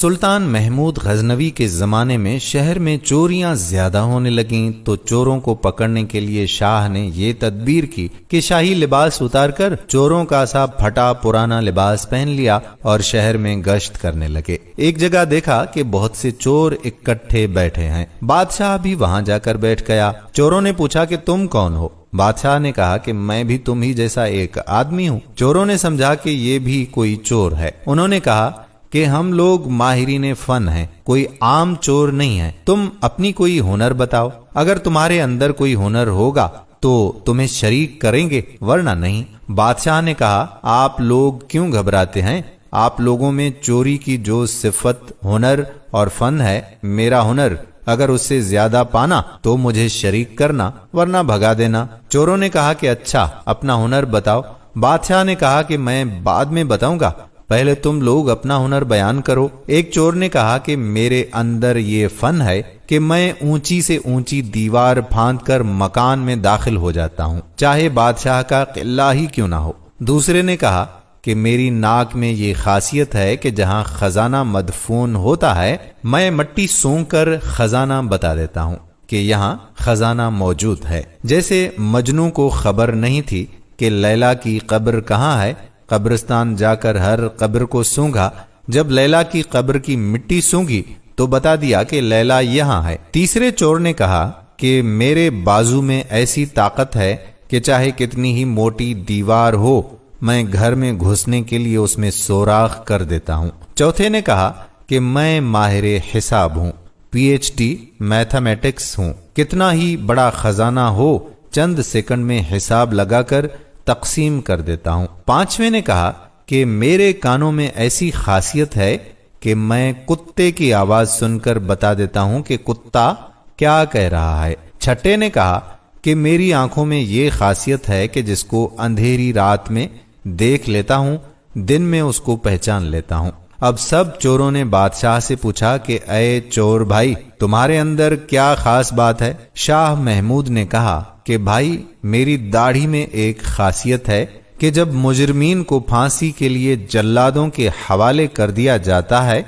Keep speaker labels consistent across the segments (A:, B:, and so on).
A: سلطان محمود غزنوی کے زمانے میں شہر میں چوریاں زیادہ ہونے لگیں تو چوروں کو پکڑنے کے لیے شاہ نے یہ تدبیر کی کہ شاہی لباس اتار کر چوروں کا سا پھٹا پرانا لباس پہن لیا اور شہر میں گشت کرنے لگے۔ ایک جگہ دیکھا کہ بہت سے چور اکٹھے بیٹھے ہیں، بادشاہ بھی وہاں جا کر بیٹھ گیا۔ چوروں نے پوچھا کہ تم کون ہو؟ بادشاہ نے کہا کہ میں بھی تم ہی جیسا ایک آدمی ہوں۔ چوروں نے سمجھا کہ یہ بھی کوئی چور ہے، انہوں نے کہا کہ ہم لوگ ماہرین فن ہیں، کوئی عام چور نہیں ہے، تم اپنی کوئی ہنر بتاؤ، اگر تمہارے اندر کوئی ہنر ہوگا تو تمہیں شریک کریں گے ورنہ نہیں۔ بادشاہ نے کہا آپ لوگ کیوں گھبراتے ہیں؟ آپ لوگوں میں چوری کی جو صفت ہنر اور فن ہے، میرا ہنر اگر اس سے زیادہ پانا تو مجھے شریک کرنا ورنہ بھگا دینا۔ چوروں نے کہا کہ اچھا اپنا ہنر بتاؤ۔ بادشاہ نے کہا کہ میں بعد میں بتاؤں گا، پہلے تم لوگ اپنا ہنر بیان کرو۔ ایک چور نے کہا کہ میرے اندر یہ فن ہے کہ میں اونچی سے اونچی دیوار پھاند کر مکان میں داخل ہو جاتا ہوں، چاہے بادشاہ کا قلعہ ہی کیوں نہ ہو۔ دوسرے نے کہا کہ میری ناک میں یہ خاصیت ہے کہ جہاں خزانہ مدفون ہوتا ہے میں مٹی سونک کر خزانہ بتا دیتا ہوں کہ یہاں خزانہ موجود ہے۔ جیسے مجنوں کو خبر نہیں تھی کہ لیلا کی قبر کہاں ہے، قبرستان جا کر ہر قبر کو سونگا، جب لیلا کی قبر کی مٹی سونگی تو بتا دیا کہ لیلا یہاں ہے۔ تیسرے چور نے کہا کہ میرے بازو میں ایسی طاقت ہے کہ چاہے کتنی ہی موٹی دیوار ہو میں گھر میں گھسنے کے لیے اس میں سوراخ کر دیتا ہوں۔ چوتھے نے کہا کہ میں ماہر حساب ہوں، PhD میتھمیٹکس ہوں، کتنا ہی بڑا خزانہ ہو چند سیکنڈ میں حساب لگا کر تقسیم کر دیتا ہوں۔ پانچویں نے کہا کہ میرے کانوں میں ایسی خاصیت ہے کہ میں کتے کی آواز سن کر بتا دیتا ہوں کہ کتا کیا کہہ رہا ہے۔ چھٹے نے کہا کہ میری آنکھوں میں یہ خاصیت ہے کہ جس کو اندھیری رات میں دیکھ لیتا ہوں دن میں اس کو پہچان لیتا ہوں۔ اب سب چوروں نے بادشاہ سے پوچھا کہ اے چور بھائی تمہارے اندر کیا خاص بات ہے؟ شاہ محمود نے کہا کہ بھائی میری داڑھی میں ایک خاصیت ہے کہ جب مجرمین کو پھانسی کے لیے جلادوں کے حوالے کر دیا جاتا ہے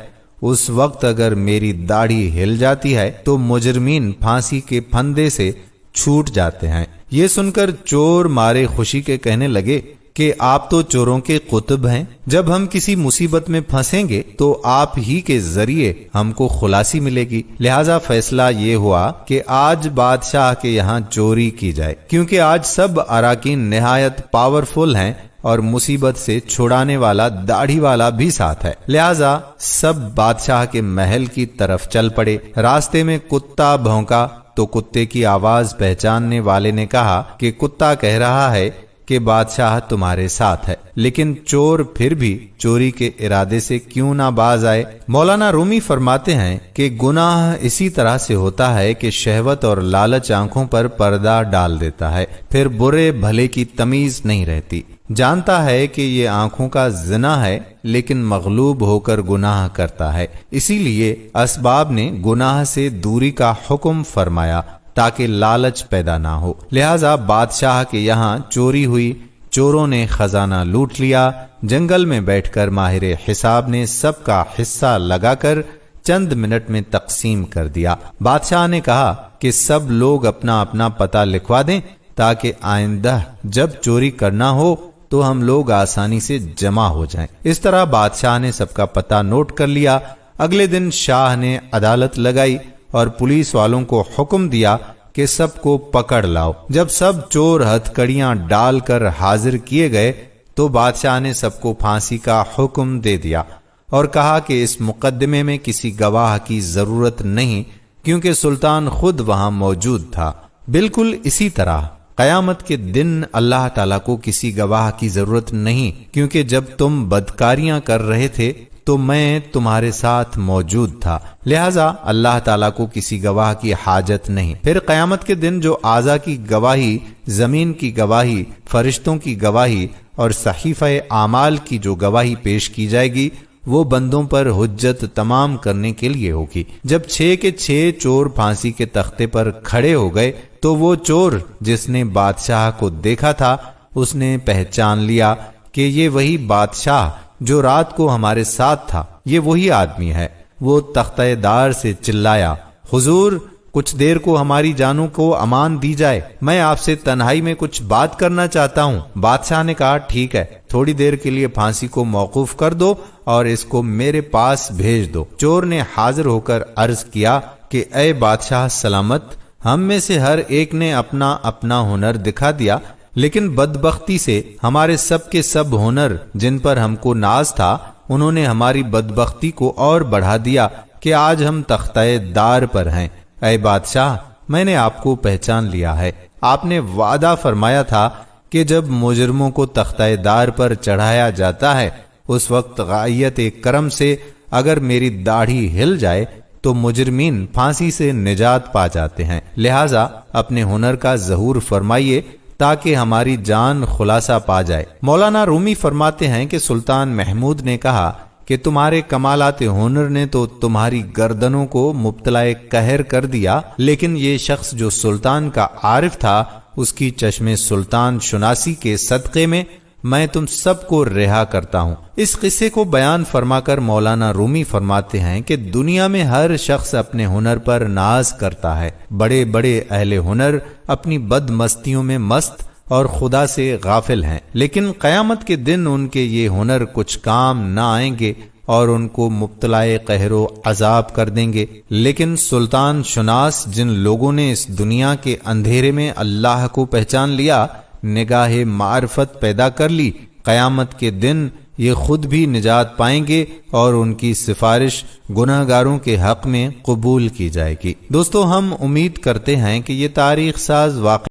A: اس وقت اگر میری داڑھی ہل جاتی ہے تو مجرمین پھانسی کے پھندے سے چھوٹ جاتے ہیں۔ یہ سن کر چور مارے خوشی کے کہنے لگے کہ آپ تو چوروں کے قطب ہیں، جب ہم کسی مصیبت میں پھنسیں گے تو آپ ہی کے ذریعے ہم کو خلاصی ملے گی، لہذا فیصلہ یہ ہوا کہ آج بادشاہ کے یہاں چوری کی جائے، کیونکہ آج سب اراکین نہایت پاورفل ہیں اور مصیبت سے چھڑانے والا داڑھی والا بھی ساتھ ہے، لہذا سب بادشاہ کے محل کی طرف چل پڑے۔ راستے میں کتا بھونکا تو کتے کی آواز پہچاننے والے نے کہا کہ کتا کہہ رہا ہے کہ بادشاہ تمہارے ساتھ ہے، لیکن چور پھر بھی چوری کے ارادے سے کیوں نہ باز آئے؟ مولانا رومی فرماتے ہیں کہ گناہ اسی طرح سے ہوتا ہے کہ شہوت اور لالچ آنکھوں پر پردہ ڈال دیتا ہے، پھر برے بھلے کی تمیز نہیں رہتی۔ جانتا ہے کہ یہ آنکھوں کا زنا ہے لیکن مغلوب ہو کر گناہ کرتا ہے، اسی لیے اسباب نے گناہ سے دوری کا حکم فرمایا تاکہ لالچ پیدا نہ ہو۔ لہذا بادشاہ کے یہاں چوری ہوئی، چوروں نے خزانہ لوٹ لیا، جنگل میں بیٹھ کر ماہر حساب نے سب کا حصہ لگا کر چند منٹ میں تقسیم کر دیا۔ بادشاہ نے کہا کہ سب لوگ اپنا اپنا پتہ لکھوا دیں تاکہ آئندہ جب چوری کرنا ہو تو ہم لوگ آسانی سے جمع ہو جائیں۔ اس طرح بادشاہ نے سب کا پتہ نوٹ کر لیا۔ اگلے دن شاہ نے عدالت لگائی اور پولیس والوں کو حکم دیا کہ سب کو پکڑ لاؤ۔ جب سب چور ہتھ کڑیاں ڈال کر حاضر کیے گئے تو بادشاہ نے سب کو پھانسی کا حکم دے دیا اور کہا کہ اس مقدمے میں کسی گواہ کی ضرورت نہیں کیونکہ سلطان خود وہاں موجود تھا۔ بالکل اسی طرح قیامت کے دن اللہ تعالیٰ کو کسی گواہ کی ضرورت نہیں کیونکہ جب تم بدکاریاں کر رہے تھے تو میں تمہارے ساتھ موجود تھا، لہذا اللہ تعالیٰ کو کسی گواہ کی حاجت نہیں۔ پھر قیامت کے دن جو اعضاء کی گواہی، زمین کی گواہی، فرشتوں کی گواہی اور صحیفہ اعمال کی جو گواہی پیش کی جائے گی وہ بندوں پر حجت تمام کرنے کے لیے ہوگی۔ جب 6 کے 6 چور پھانسی کے تختے پر کھڑے ہو گئے تو وہ چور جس نے بادشاہ کو دیکھا تھا اس نے پہچان لیا کہ یہ وہی بادشاہ جو رات کو ہمارے ساتھ تھا، یہ وہی آدمی ہے۔ وہ تختہ دار سے چلایا، حضور کچھ دیر کو ہماری جانوں کو امان دی جائے، میں آپ سے تنہائی میں کچھ بات کرنا چاہتا ہوں۔ بادشاہ نے کہا ٹھیک ہے، تھوڑی دیر کے لیے پھانسی کو موقوف کر دو اور اس کو میرے پاس بھیج دو۔ چور نے حاضر ہو کر عرض کیا کہ اے بادشاہ سلامت، ہم میں سے ہر ایک نے اپنا اپنا ہنر دکھا دیا، لیکن بدبختی سے ہمارے سب کے سب ہنر جن پر ہم کو ناز تھا انہوں نے ہماری بدبختی کو اور بڑھا دیا کہ آج ہم تختہ دار پر ہیں۔ اے بادشاہ، میں نے آپ کو پہچان لیا ہے، آپ نے وعدہ فرمایا تھا کہ جب مجرموں کو تختہ دار پر چڑھایا جاتا ہے اس وقت غائیت کرم سے اگر میری داڑھی ہل جائے تو مجرمین پھانسی سے نجات پا جاتے ہیں، لہٰذا اپنے ہنر کا ظہور فرمائیے تاکہ ہماری جان خلاصہ پا جائے۔ مولانا رومی فرماتے ہیں کہ سلطان محمود نے کہا کہ تمہارے کمالات ہنر نے تو تمہاری گردنوں کو مبتلا قہر کر دیا، لیکن یہ شخص جو سلطان کا عارف تھا اس کی چشم سلطان شناسی کے صدقے میں تم سب کو رہا کرتا ہوں۔ اس قصے کو بیان فرما کر مولانا رومی فرماتے ہیں کہ دنیا میں ہر شخص اپنے ہنر پر ناز کرتا ہے، بڑے بڑے اہل ہنر اپنی بد مستیوں میں مست اور خدا سے غافل ہیں، لیکن قیامت کے دن ان کے یہ ہنر کچھ کام نہ آئیں گے اور ان کو مبتلا قہر و عذاب کر دیں گے۔ لیکن سلطان شناس جن لوگوں نے اس دنیا کے اندھیرے میں اللہ کو پہچان لیا، نگاہ معرفت پیدا کر لی، قیامت کے دن یہ خود بھی نجات پائیں گے اور ان کی سفارش گناہگاروں کے حق میں قبول کی جائے گی۔ دوستو، ہم امید کرتے ہیں کہ یہ تاریخ ساز واقعہ